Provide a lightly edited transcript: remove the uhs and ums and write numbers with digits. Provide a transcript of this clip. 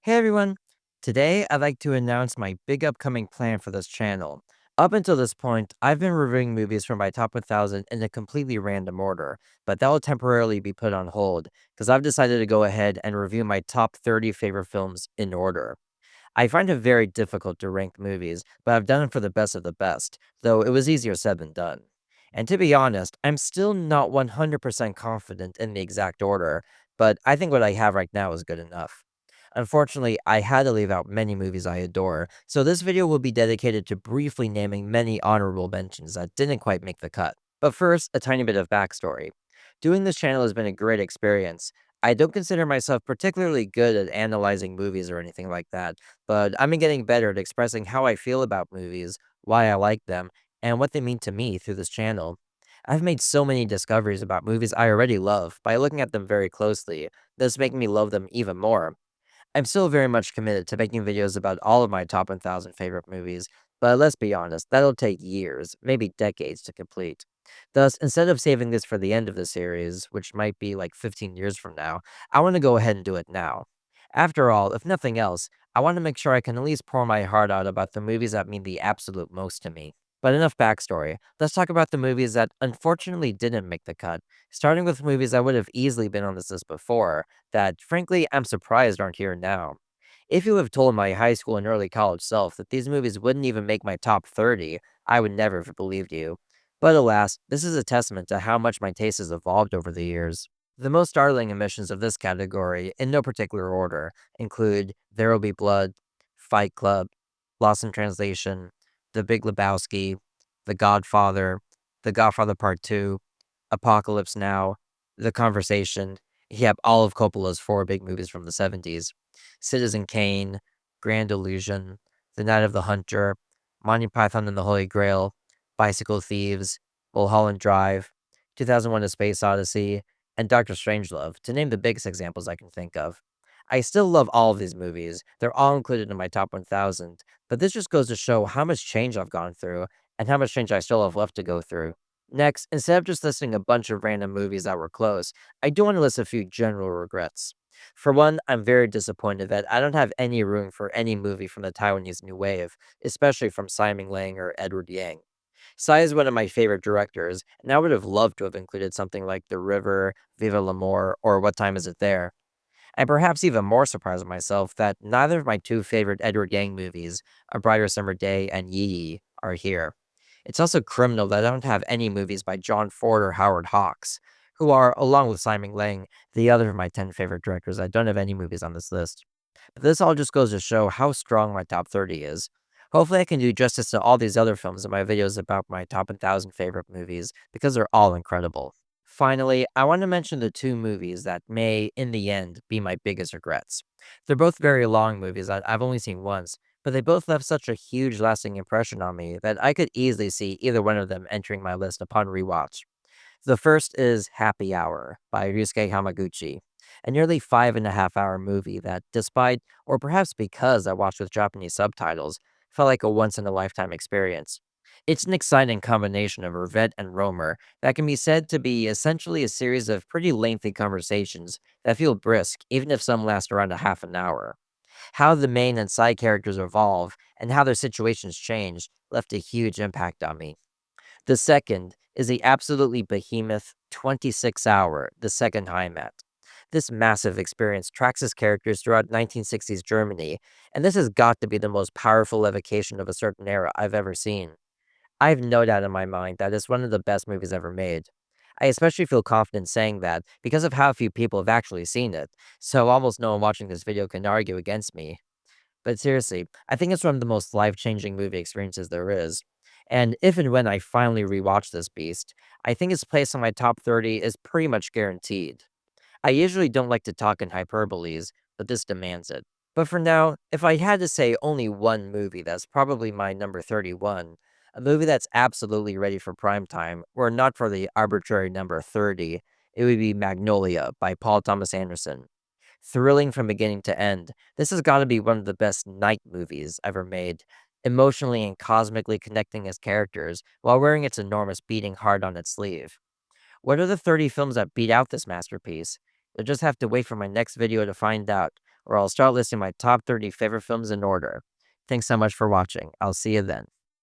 Hey everyone! Today I'd like to announce my big upcoming plan for this channel. Up until this point, I've been reviewing movies from my top 1000 in a completely random order, but that will temporarily be put on hold because I've decided to go ahead and review my top 30 favorite films in order. I find it very difficult to rank movies, but I've done it for the best of the best, though it was easier said than done. And to be honest, I'm still not 100% confident in the exact order, but I think what I have right now is good enough. Unfortunately, I had to leave out many movies I adore, so this video will be dedicated to briefly naming many honorable mentions that didn't quite make the cut. But first, a tiny bit of backstory. Doing this channel has been a great experience. I don't consider myself particularly good at analyzing movies or anything like that, but I've been getting better at expressing how I feel about movies, why I like them, and what they mean to me through this channel. I've made so many discoveries about movies I already love by looking at them very closely, thus making me love them even more. I'm still very much committed to making videos about all of my top 1000 favorite movies, but let's be honest, that'll take years, maybe decades to complete. Thus, instead of saving this for the end of the series, which might be like 15 years from now, I want to go ahead and do it now. After all, if nothing else, I want to make sure I can at least pour my heart out about the movies that mean the absolute most to me. But enough backstory. Let's talk about the movies that unfortunately didn't make the cut, starting with movies that would have easily been on this list before, that frankly I'm surprised aren't here now. If you have told my high school and early college self that these movies wouldn't even make my top 30, I would never have believed you. But alas, this is a testament to how much my taste has evolved over the years. The most startling omissions of this category, in no particular order, include There Will Be Blood, Fight Club, Lost in Translation, The Big Lebowski, The Godfather, The Godfather Part 2, Apocalypse Now, The Conversation. Yep, all of Coppola's four big movies from the 70s. Citizen Kane, Grand Illusion, The Night of the Hunter, Monty Python and the Holy Grail, Bicycle Thieves, Mulholland Drive, 2001: A Space Odyssey, and Doctor Strangelove, to name the biggest examples I can think of. I still love all of these movies. They're all included in my top 1000, but this just goes to show how much change I've gone through and how much change I still have left to go through. Next, instead of just listing a bunch of random movies that were close, I do want to list a few general regrets. For one, I'm very disappointed that I don't have any room for any movie from the Taiwanese New Wave, especially from Simon Lang or Edward Yang. Tsai is one of my favorite directors, and I would have loved to have included something like The River, Viva l'Amour, or What Time Is It There? I'm perhaps even more surprised with myself that neither of my two favorite Edward Yang movies, A Brighter Summer Day and Yi Yi, are here. It's also criminal that I don't have any movies by John Ford or Howard Hawks, who are, along with Simon Lang, the other of my 10 favorite directors. I don't have any movies on this list. But this all just goes to show how strong my top 30 is. Hopefully, I can do justice to all these other films in my videos about my top 1000 favorite movies, because they're all incredible. Finally, I want to mention the two movies that may, in the end, be my biggest regrets. They're both very long movies that I've only seen once, but they both left such a huge lasting impression on me that I could easily see either one of them entering my list upon rewatch. The first is Happy Hour by Ryusuke Hamaguchi, a nearly 5.5 hour movie that, despite, or perhaps because I watched with Japanese subtitles, felt like a once in a lifetime experience. It's an exciting combination of Revette and Romer that can be said to be essentially a series of pretty lengthy conversations that feel brisk, even if some last around a half an hour. How the main and side characters evolve and how their situations change left a huge impact on me. The second is the absolutely behemoth 26-hour The Second Heimat. This massive experience tracks his characters throughout 1960s Germany, and this has got to be the most powerful evocation of a certain era I've ever seen. I have no doubt in my mind that it's one of the best movies ever made. I especially feel confident saying that because of how few people have actually seen it, so almost no one watching this video can argue against me. But seriously, I think it's one of the most life-changing movie experiences there is. And if and when I finally rewatch this beast, I think its place on my top 30 is pretty much guaranteed. I usually don't like to talk in hyperboles, but this demands it. But for now, if I had to say only one movie that's probably my number 31, a movie that's absolutely ready for prime time, were not for the arbitrary number 30, it would be Magnolia by Paul Thomas Anderson. Thrilling from beginning to end, this has got to be one of the best night movies ever made, emotionally and cosmically connecting its characters while wearing its enormous beating heart on its sleeve. What are the 30 films that beat out this masterpiece? You'll just have to wait for my next video to find out, where I'll start listing my top 30 favorite films in order. Thanks so much for watching. I'll see you then.